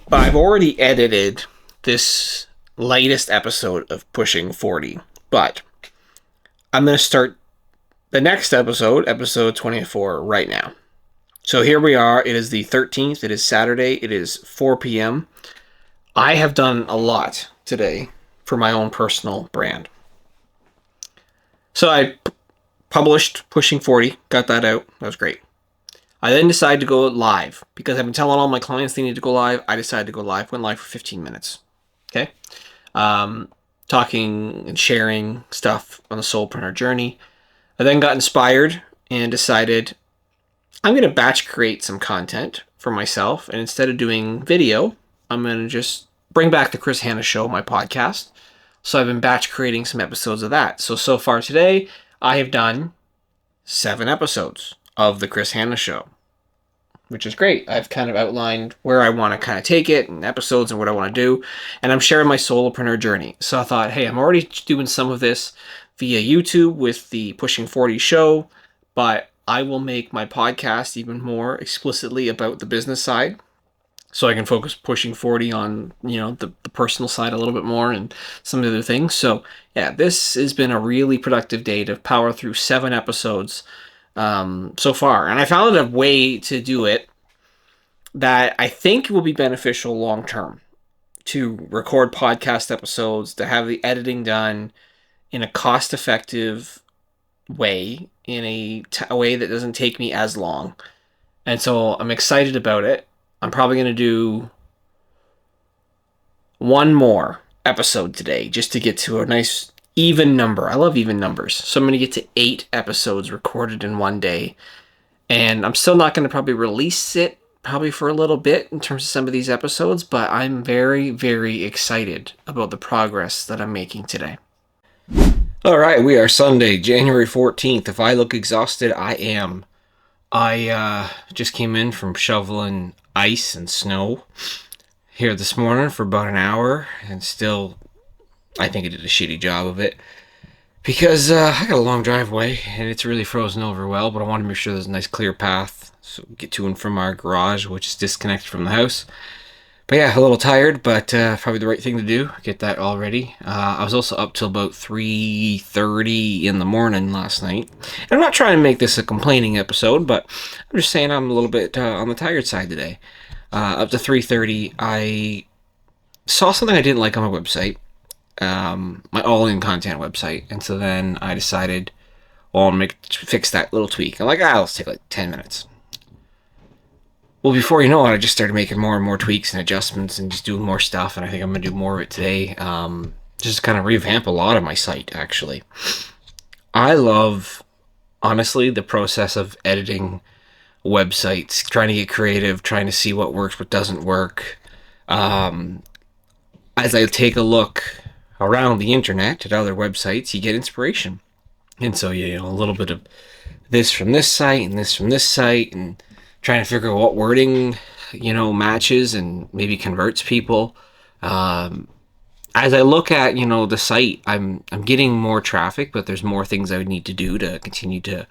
But I've already edited this latest episode of Pushing 40. But I'm going to start the next episode, episode 24, right now. So here we are. It is the 13th. It is Saturday. It is 4 p.m. I have done a lot today for my own personal brand. So I published Pushing 40, got that out. That was great. I then decided to go live because I've been telling all my clients they need to go live. I decided to go live. Went live for 15 minutes. Okay. Talking and sharing stuff on the solopreneur journey. I then got inspired and decided I'm going to batch create some content for myself. And instead of doing video, I'm going to just bring back the Chris Hanna Show, my podcast. So I've been batch creating some episodes of that. So far today, I have done 7 episodes of the Chris Hanna Show, which is great. I've kind of outlined where I want to kind of take it and episodes and what I want to do. And I'm sharing my solopreneur journey. So I thought, hey, I'm already doing some of this via YouTube with the Pushing 40 show, but I will make my podcast even more explicitly about the business side. So I can focus Pushing 40 on, the personal side a little bit more and some of the other things. So yeah, this has been a really productive day to power through 7 episodes so far. And I found a way to do it that I think will be beneficial long term, to record podcast episodes, to have the editing done in a cost-effective way, in a way that doesn't take me as long. And so I'm excited about it. I'm probably going to do one more episode today just to get to a nice even number. I love even numbers. So I'm going to get to 8 episodes recorded in one day. And I'm still not going to probably release it probably for a little bit in terms of some of these episodes, but I'm very, very excited about the progress that I'm making today. All right, we are Sunday, January 14th. If I look exhausted, I am. I just came in from shoveling ice and snow here this morning for about an hour, and still, I think I did a shitty job of it because I got a long driveway and it's really frozen over well, but I want to make sure there's a nice clear path so we get to and from our garage, which is disconnected from the house. But yeah, a little tired, but probably the right thing to do, get that all ready. I was also up till about 3:30 in the morning last night. And I'm not trying to make this a complaining episode, but I'm just saying I'm a little bit on the tired side today. Up to 3:30, I saw something I didn't like on my website, my all-in content website. And so then I decided, well, I'll fix that little tweak. I'm like, let's take like 10 minutes. Well, before you know it, I just started making more and more tweaks and adjustments and just doing more stuff, and I think I'm going to do more of it today. Just kind of revamp a lot of my site, actually. I love, honestly, the process of editing websites, trying to get creative, trying to see what works, what doesn't work. As I take a look around the internet at other websites, you get inspiration. And so, a little bit of this from this site and this from this site, and trying to figure out what wording, matches and maybe converts people. As I look at, the site, I'm getting more traffic, but there's more things I would need to do to continue to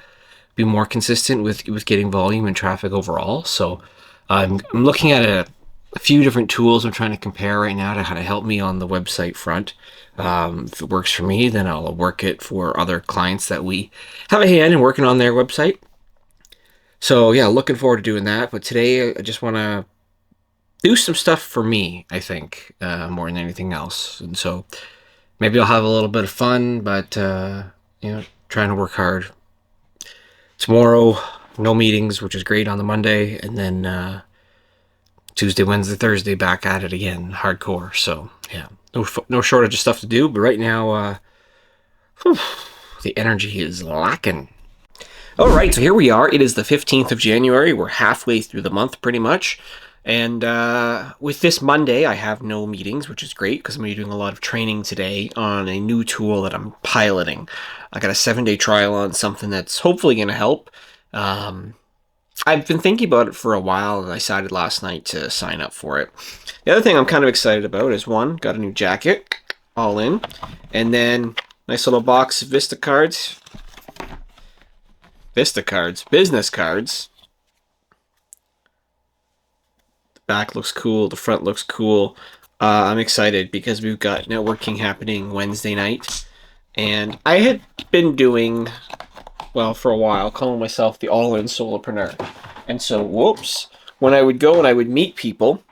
be more consistent with getting volume and traffic overall. So I'm looking at a few different tools I'm trying to compare right now to kind of help me on the website front. If it works for me, then I'll work it for other clients that we have a hand in working on their website. So yeah, looking forward to doing that. But today I just want to do some stuff for me, I think, more than anything else. And so maybe I'll have a little bit of fun, but, trying to work hard. Tomorrow, no meetings, which is great on the Monday. And then Tuesday, Wednesday, Thursday, back at it again, hardcore. So yeah, no shortage of stuff to do. But right now, the energy is lacking. All right, so here we are. It is the 15th of January. We're halfway through the month, pretty much. And with this Monday, I have no meetings, which is great because I'm going to be doing a lot of training today on a new tool that I'm piloting. I got a 7-day trial on something that's hopefully going to help. I've been thinking about it for a while, and I decided last night to sign up for it. The other thing I'm kind of excited about is, one, got a new jacket, all in. And then nice little box of business cards. Back looks cool. The front looks cool. I'm excited because we've got networking happening Wednesday night. And I had been doing, well, for a while, calling myself the all-in solopreneur. And so, when I would go and I would meet people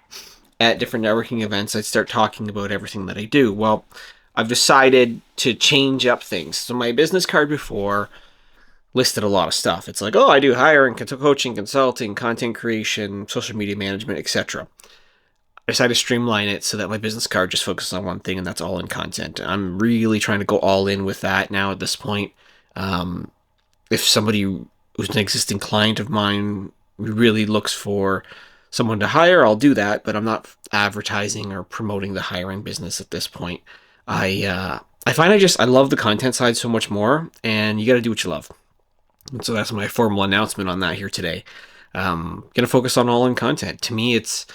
at different networking events, I'd start talking about everything that I do. Well, I've decided to change up things. So my business card before listed a lot of stuff. It's like, oh, I do hiring, coaching, consulting, content creation, social media management, etc. I decided to streamline it so that my business card just focuses on one thing, and that's all in content. I'm really trying to go all in with that now at this point. If somebody who's an existing client of mine really looks for someone to hire, I'll do that, but I'm not advertising or promoting the hiring business at this point. I find I love the content side so much more, and you got to do what you love. And so that's my formal announcement on that here today. Gonna focus on all in content. To me, it's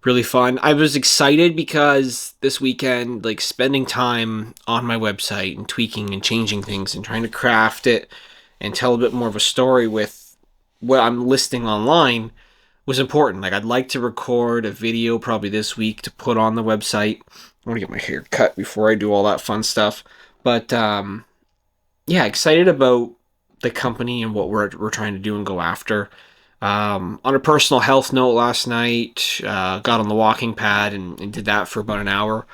really fun. I was excited because this weekend, like spending time on my website and tweaking and changing things and trying to craft it and tell a bit more of a story with what I'm listing online was important. Like, I'd like to record a video probably this week to put on the website. I want to get my hair cut before I do all that fun stuff. But yeah, excited about the company and what we're trying to do and go after. On a personal health note, last night, got on the walking pad and did that for about an hour.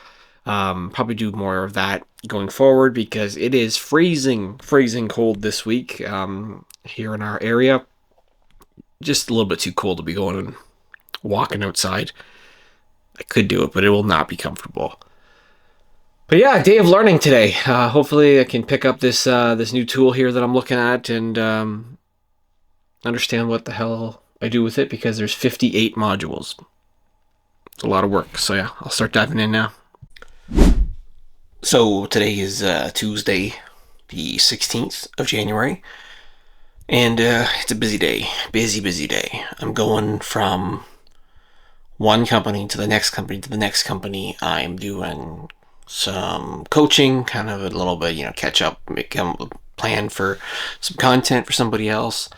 Probably do more of that going forward because it is freezing cold this week here in our area. Just a little bit too cold to be going and walking outside. I could do it, but it will not be comfortable. But yeah, day of learning today. Hopefully I can pick up this new tool here that I'm looking at and understand what the hell I do with it, because there's 58 modules. It's a lot of work. So yeah, I'll start diving in now. So today is Tuesday, the 16th of January. And it's a busy day. Busy day. I'm going from one company to the next company to the next company. I'm doing some coaching, kind of a little bit, catch up, make a plan for some content for somebody else,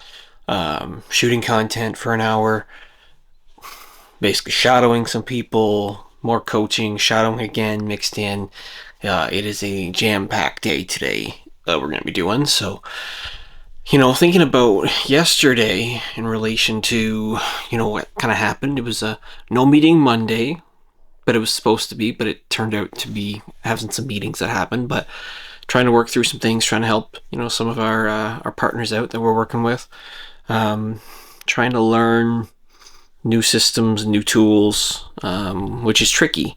shooting content for an hour, basically shadowing some people, more coaching, shadowing again, mixed in. It is a jam-packed day today that we're going to be doing. So, thinking about yesterday in relation to, what kind of happened. It was a no meeting Monday, but it was supposed to be, but it turned out to be having some meetings that happened, but trying to work through some things, trying to help, some of our partners out that we're working with, trying to learn new systems, new tools, which is tricky.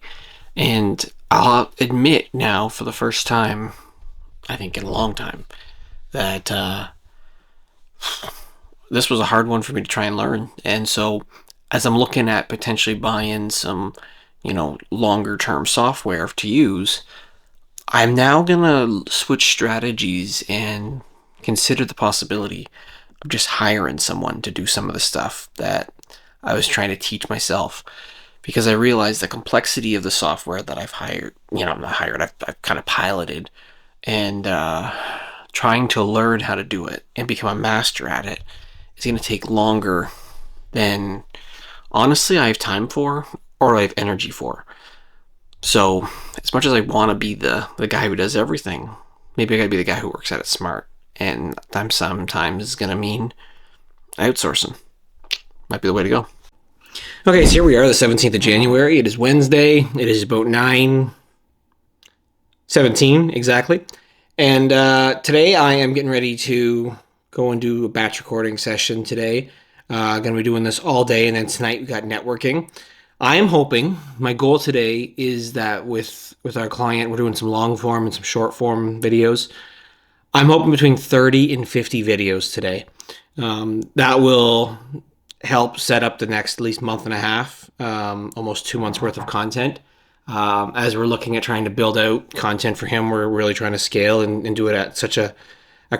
And I'll admit now, for the first time, I think in a long time, that this was a hard one for me to try and learn. And so as I'm looking at potentially buying some, longer term software to use, I'm now going to switch strategies and consider the possibility of just hiring someone to do some of the stuff that I was trying to teach myself, because I realized the complexity of the software that I've hired, I've kind of piloted, and trying to learn how to do it and become a master at it is going to take longer than, honestly, I have time for or I have energy for. So as much as I want to be the guy who does everything, maybe I got to be the guy who works at it smart. And that sometimes is going to mean outsourcing. Might be the way to go. Okay, so here we are, the 17th of January. It is Wednesday. It is about 9:17 exactly. And today I am getting ready to go and do a batch recording session today. Going to be doing this all day, and then tonight we got networking. I am hoping, my goal today is that with our client, we're doing some long form and some short form videos. I'm hoping between 30 and 50 videos today. That will help set up the next at least month and a half, almost 2 months worth of content. As we're looking at trying to build out content for him, we're really trying to scale and do it at such a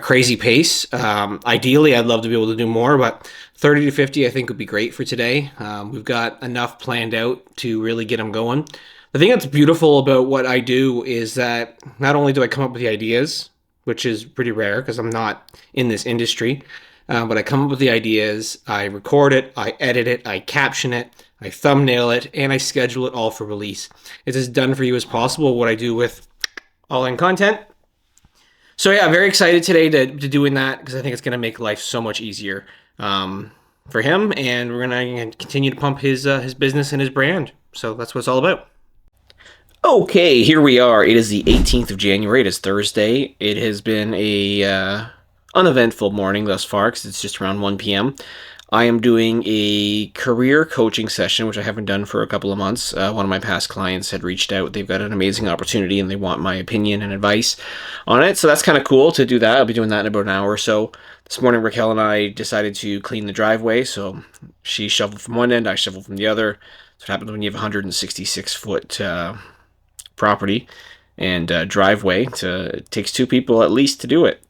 crazy pace. Ideally, I'd love to be able to do more, but 30 to 50 I think would be great for today. We've got enough planned out to really get them going. The thing that's beautiful about what I do is that not only do I come up with the ideas, which is pretty rare because I'm not in this industry, But I come up with the ideas, I record it, I edit it, I caption it, I thumbnail it, and I schedule it all for release. It's as done for you as possible, what I do with all in content. So yeah, very excited today to doing that because I think it's going to make life so much easier for him, and we're going to continue to pump his business and his brand. So that's what it's all about. Okay, here we are. It is the 18th of January. It is Thursday. It has been a uneventful morning thus far because it's just around 1 p.m. I am doing a career coaching session, which I haven't done for a couple of months. One of my past clients had reached out. They've got an amazing opportunity and they want my opinion and advice on it. So that's kind of cool to do that. I'll be doing that in about an hour or so. This morning, Raquel and I decided to clean the driveway. So she shoveled from one end, I shoveled from the other. So what happens when you have a 166-foot property and driveway. It takes two people at least to do it.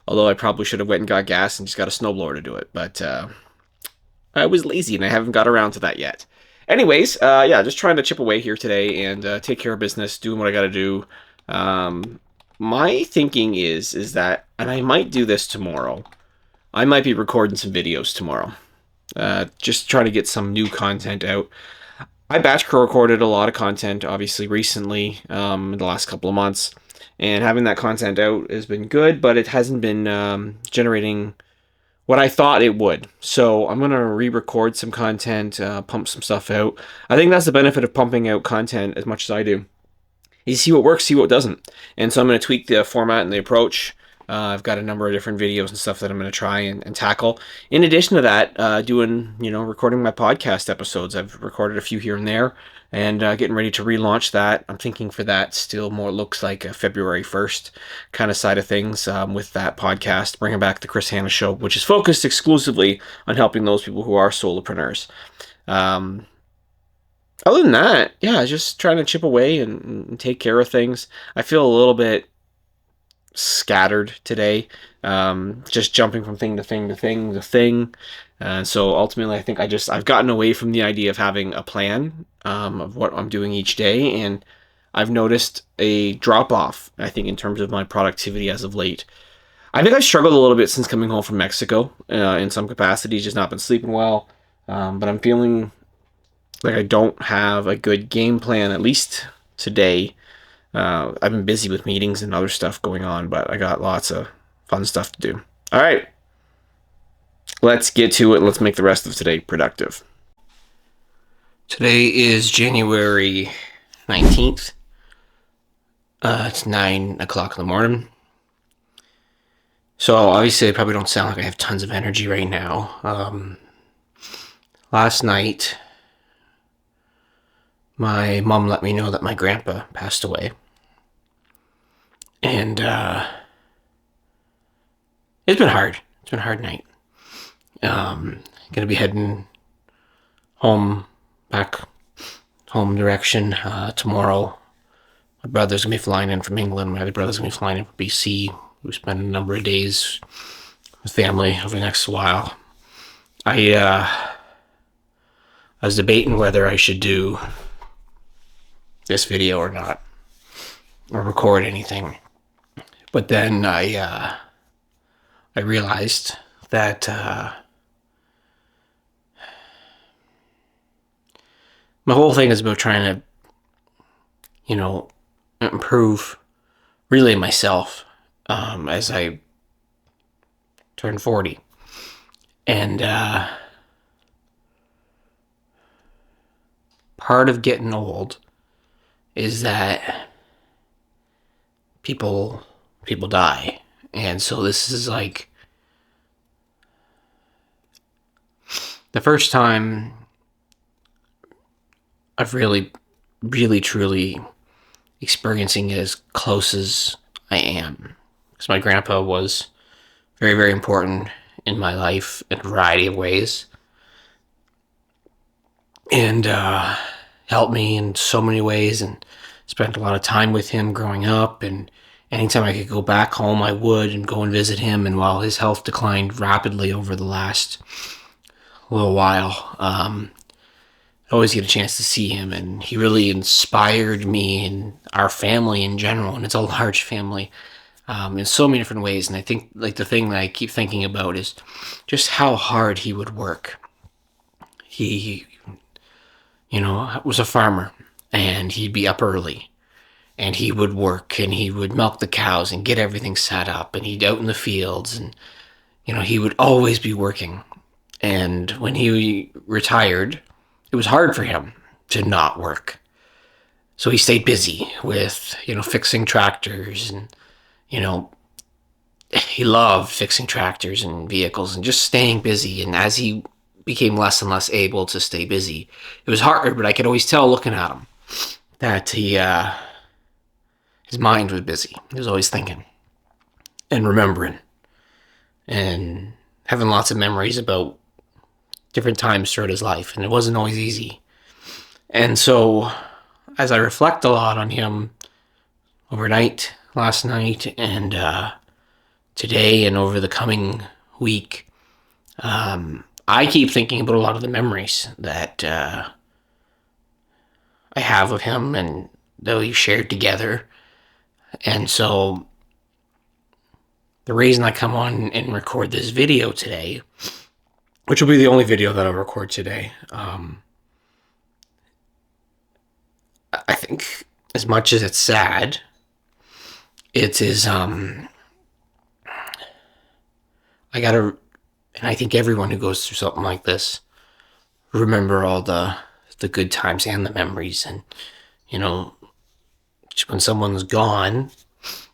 Although I probably should have went and got gas and just got a snowblower to do it. But I was lazy and I haven't got around to that yet. Anyways, yeah, just trying to chip away here today and take care of business, doing what I got to do. My thinking is that, and I might do this tomorrow, I might be recording some videos tomorrow. Just trying to get some new content out. I batch recorded a lot of content, obviously, recently, in the last couple of months. And having that content out has been good, but it hasn't been generating what I thought it would. So I'm going to re-record some content, pump some stuff out. I think that's the benefit of pumping out content as much as I do. You see what works, see what doesn't. And so I'm going to tweak the format and the approach. I've got a number of different videos and stuff that I'm going to try and tackle. In addition to that, recording my podcast episodes. I've recorded a few here and there and getting ready to relaunch that. I'm thinking for that still more looks like a February 1st kind of side of things with that podcast, bringing back the Chris Hanna Show, which is focused exclusively on helping those people who are solopreneurs. Other than that, yeah, just trying to chip away and take care of things. I feel a little bit scattered today, just jumping from thing to thing to thing to thing. So ultimately, I think I've gotten away from the idea of having a plan of what I'm doing each day, and I've noticed a drop off, I think, in terms of my productivity as of late. I think I've struggled a little bit since coming home from Mexico in some capacity, just not been sleeping well, but I'm feeling like I don't have a good game plan, at least today. I've been busy with meetings and other stuff going on, but I got lots of fun stuff to do. All right, let's get to it. Let's make the rest of today productive. Today is January 19th. It's 9 o'clock in the morning. So obviously I probably don't sound like I have tons of energy right now. Last night, my mom let me know that my grandpa passed away. And it's been hard. It's been a hard night. Gonna be heading back home direction tomorrow. My brother's gonna be flying in from England. My other brother's gonna be flying in from BC. We spend a number of days with family over the next while. I was debating whether I should do this video or not, or record anything. But then I realized that my whole thing is about trying to, improve really myself as I turn 40. And part of getting old is that people die. And so this is like the first time I've really, really, truly experiencing it as close as I am. Because my grandpa was very, very important in my life in a variety of ways. And helped me in so many ways, and spent a lot of time with him growing up, and anytime I could go back home, I would, and go and visit him. And while his health declined rapidly over the last little while, I always get a chance to see him, and he really inspired me and our family in general, and it's a large family, in so many different ways. And I think like the thing that I keep thinking about is just how hard he would work. He, was a farmer, and he'd be up early, and he would work, and he would milk the cows and get everything set up, and he'd out in the fields, and he would always be working. And when he retired, it was hard for him to not work. So he stayed busy with, fixing tractors, and, he loved fixing tractors and vehicles and just staying busy. And as he became less and less able to stay busy, it was hard, but I could always tell looking at him that his mind was busy. He was always thinking and remembering and having lots of memories about different times throughout his life. And it wasn't always easy. And so as I reflect a lot on him overnight, last night, and today, and over the coming week, I keep thinking about a lot of the memories that I have of him and that we shared together. And so the reason I come on and record this video today, which will be the only video that I'll record today, I think as much as it's sad, it is, I gotta, and I think everyone who goes through something like this, remember all the good times and the memories. And, when someone's gone,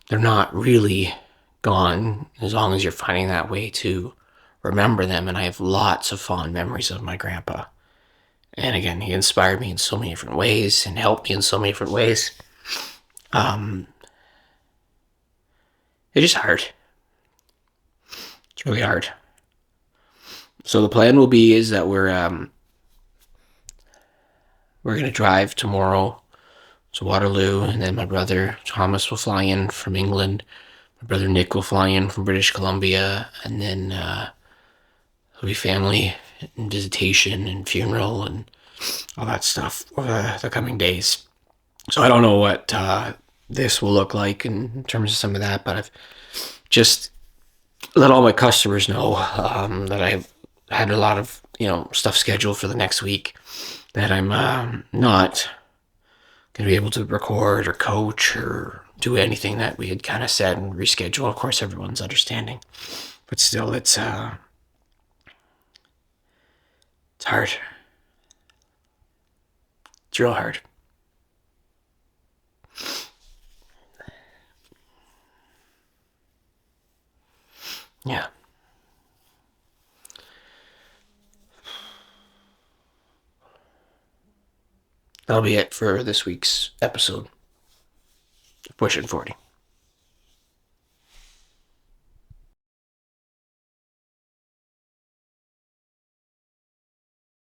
they're not really gone as long as you're finding that way to remember them. And I have lots of fond memories of my grandpa. And again, he inspired me in so many different ways and helped me in so many different ways. It's just hard. It's really hard. So the plan will be is that we're going to drive tomorrow to Waterloo, and then my brother Thomas will fly in from England. My brother Nick will fly in from British Columbia, and then there'll be family and visitation and funeral and all that stuff over the coming days. So I don't know what this will look like in terms of some of that, but I've just let all my customers know that I've had a lot of stuff scheduled for the next week, that I'm not going to be able to record or coach or do anything that we had kind of said and reschedule. Of course, everyone's understanding, but still, it's hard. It's real hard. Yeah. That'll be it for this week's episode of Pushing 40.